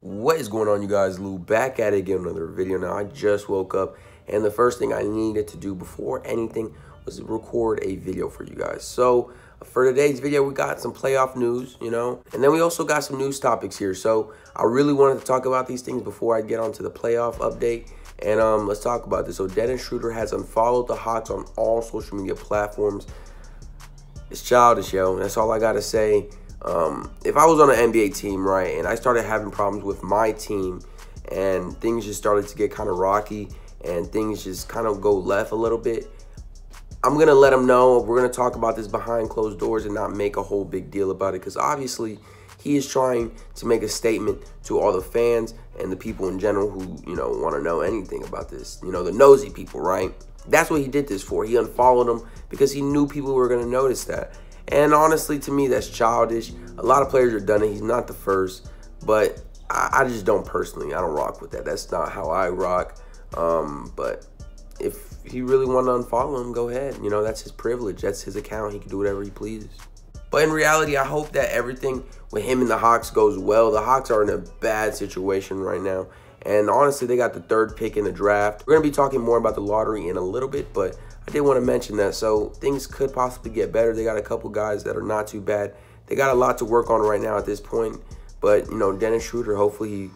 What is going on, you guys? Lou back at it again, another video. Now I just woke up and the first thing I needed to do before anything was record a video for you guys. So for today's video, we got some playoff news, and then we also got some news topics here. So I really wanted to talk about these things before I get onto the playoff update. And let's talk about this. So Dennis Schroeder has unfollowed the Hawks on all social media platforms. It's childish, yo. That's all I gotta say. If I was on an NBA team, right, and I started having problems with my team and things just started to get kind of rocky and things just kind of go left a little bit, I'm going to let them know. We're going to talk about this behind closed doors and not make a whole big deal about it, because obviously he is trying to make a statement to all the fans and the people in general who, want to know anything about this, the nosy people, right? That's what he did this for. He unfollowed them because he knew people were going to notice that. And honestly, to me, that's childish. A lot of players have done it. He's not the first, but I just don't personally. I don't rock with that. That's not how I rock. But if he really want to unfollow him, go ahead. That's his privilege. That's his account. He can do whatever he pleases. But in reality, I hope that everything with him and the Hawks goes well. The Hawks are in a bad situation right now. And honestly, they got the 3rd pick in the draft. We're going to be talking more about the lottery in a little bit, but I did want to mention that. So things could possibly get better. They got a couple guys that are not too bad. They got a lot to work on right now at this point. But, Dennis Schroeder, hopefully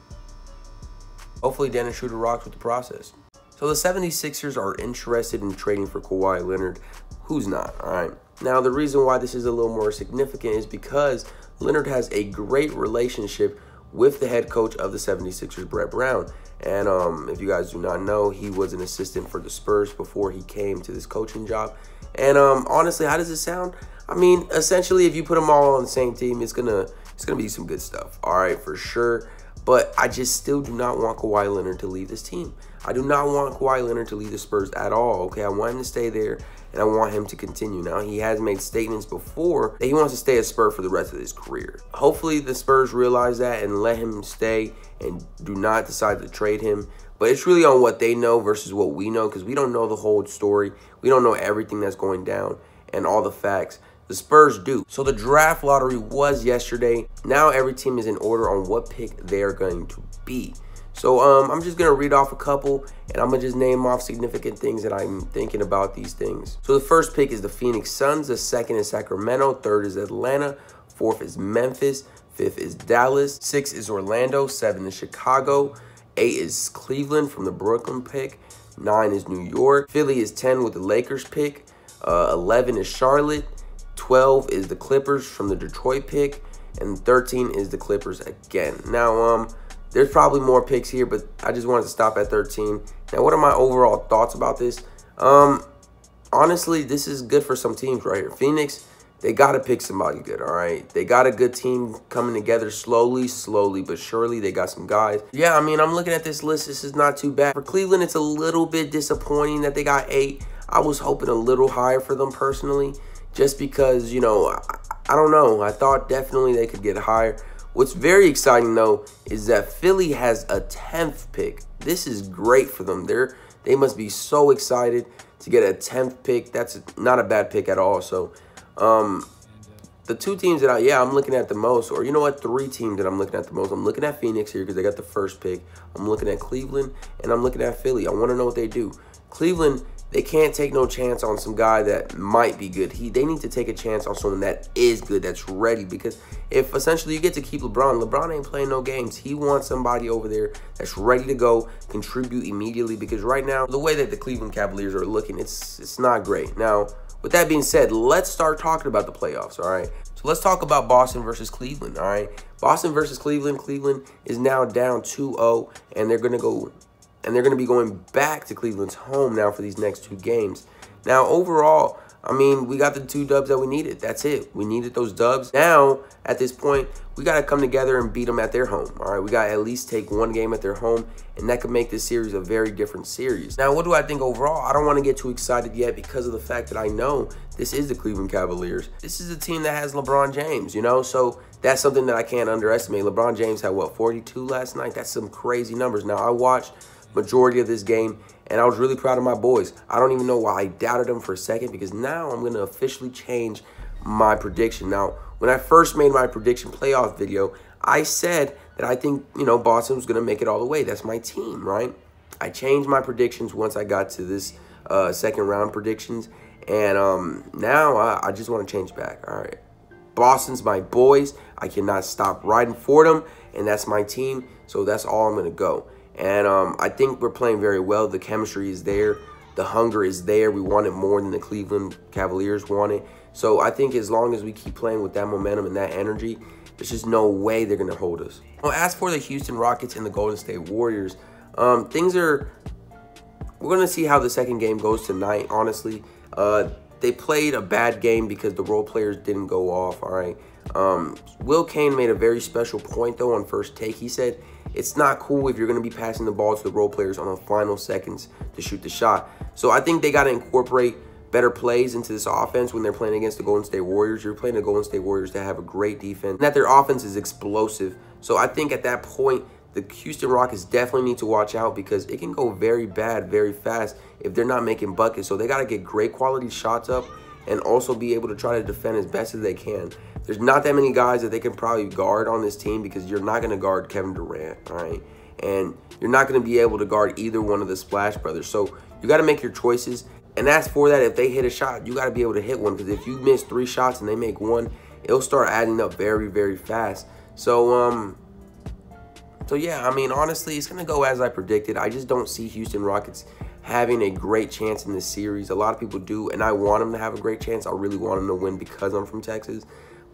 Dennis Schroeder rocks with the process. So the 76ers are interested in trading for Kawhi Leonard. Who's not, all right? Now, the reason why this is a little more significant is because Leonard has a great relationship with the head coach of the 76ers, Brett Brown. And if you guys do not know, he was an assistant for the Spurs before he came to this coaching job. And honestly, how does it sound? I mean, essentially, if you put them all on the same team, it's gonna be some good stuff. All right, for sure. But I just still do not want Kawhi Leonard to leave this team. I do not want Kawhi Leonard to leave the Spurs at all, okay? I want him to stay there, and I want him to continue. Now, he has made statements before that he wants to stay a Spur for the rest of his career. Hopefully, the Spurs realize that and let him stay and do not decide to trade him. But it's really on what they know versus what we know, because we don't know the whole story. We don't know everything that's going down and all the facts. The Spurs do. So the draft lottery was yesterday. Now every team is in order on what pick they're going to be. So I'm just going to read off a couple, and I'm going to just name off significant things that I'm thinking about these things. So the first pick is the Phoenix Suns. The 2nd is Sacramento. 3rd is Atlanta. 4th is Memphis. 5th is Dallas. 6th is Orlando. 7 is Chicago. 8 is Cleveland from the Brooklyn pick. 9 is New York. Philly is 10 with the Lakers pick. 11 is Charlotte. 12 is the Clippers from the Detroit pick. And 13 is the Clippers again. Now, there's probably more picks here, but I just wanted to stop at 13. Now, what are my overall thoughts about this? Honestly, this is good for some teams right here. Phoenix, they got to pick somebody good, all right? They got a good team coming together slowly but surely. They got some guys. Yeah, I mean, I'm looking at this list. This is not too bad. For Cleveland, it's a little bit disappointing that they got 8. I was hoping a little higher for them personally, just because, I don't know. I thought definitely they could get higher. What's very exciting, though, is that Philly has a 10th pick. This is great for them. They must be so excited to get a 10th pick. That's not a bad pick at all. So, the 2 teams that I'm looking at the most, or 3 teams that I'm looking at the most. I'm looking at Phoenix here because they got the 1st pick. I'm looking at Cleveland, and I'm looking at Philly. I want to know what they do. Cleveland, they can't take no chance on some guy that might be good. They need to take a chance on someone that is good, that's ready. Because if essentially you get to keep LeBron ain't playing no games. He wants somebody over there that's ready to go, contribute immediately. Because right now, the way that the Cleveland Cavaliers are looking, it's not great. Now, with that being said, let's start talking about the playoffs, all right? So let's talk about Boston versus Cleveland, all right? Boston versus Cleveland. Cleveland is now down 2-0, and they're going to be going back to Cleveland's home now for these next 2 games. Now, overall, I mean, we got the 2 dubs that we needed. That's it. We needed those dubs. Now, at this point, we got to come together and beat them at their home. All right, we got to at least take 1 game at their home, and that could make this series a very different series. Now, what do I think overall? I don't want to get too excited yet because of the fact that I know this is the Cleveland Cavaliers. This is a team that has LeBron James, so that's something that I can't underestimate. LeBron James had, what, 42 last night? That's some crazy numbers. Now, I watched majority of this game, and I was really proud of my boys. I don't even know why I doubted them for a second, because now I'm going to officially change my prediction. Now, when I first made my prediction playoff video, I said that I think, Boston was going to make it all the way. That's my team, right? I changed my predictions once I got to this second round predictions. And now I just want to change back. All right. Boston's my boys. I cannot stop riding for them. And that's my team. So that's all I'm going to go. And I think we're playing very well. The chemistry is there. The hunger is there. We want it more than the Cleveland Cavaliers want it. So I think as long as we keep playing with that momentum and that energy, there's just no way they're going to hold us. Well, as for the Houston Rockets and the Golden State Warriors, we're going to see how the second game goes tonight, honestly. They played a bad game because the role players didn't go off, all right? Will Kane made a very special point, though, on First Take. He said, it's not cool if you're going to be passing the ball to the role players on the final seconds to shoot the shot. So I think they got to incorporate better plays into this offense when they're playing against the Golden State Warriors. You're playing the Golden State Warriors that have a great defense, and that their offense is explosive. So I think at that point, the Houston Rockets definitely need to watch out because it can go very bad very fast if they're not making buckets. So they got to get great quality shots up and also be able to try to defend as best as they can. There's not that many guys that they can probably guard on this team because you're not going to guard Kevin Durant, all right? And you're not going to be able to guard either one of the Splash Brothers. So you got to make your choices. And as for that, if they hit a shot, you got to be able to hit one because if you miss 3 shots and they make 1, it'll start adding up very, very fast. So yeah, I mean, honestly, it's going to go as I predicted. I just don't see Houston Rockets having a great chance in this series. A lot of people do, and I want them to have a great chance. I really want them to win because I'm from Texas.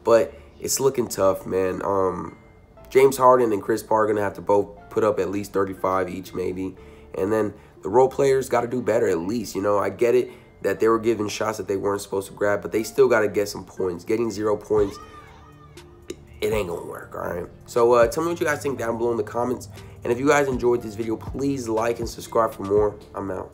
But it's looking tough, man. James Harden and Chris Paul are going to have to both put up at least 35 each maybe. And then the role players got to do better at least. I get it that they were giving shots that they weren't supposed to grab, but they still got to get some points. Getting 0 points, it ain't going to work, all right? So tell me what you guys think down below in the comments. And if you guys enjoyed this video, please like and subscribe for more. I'm out.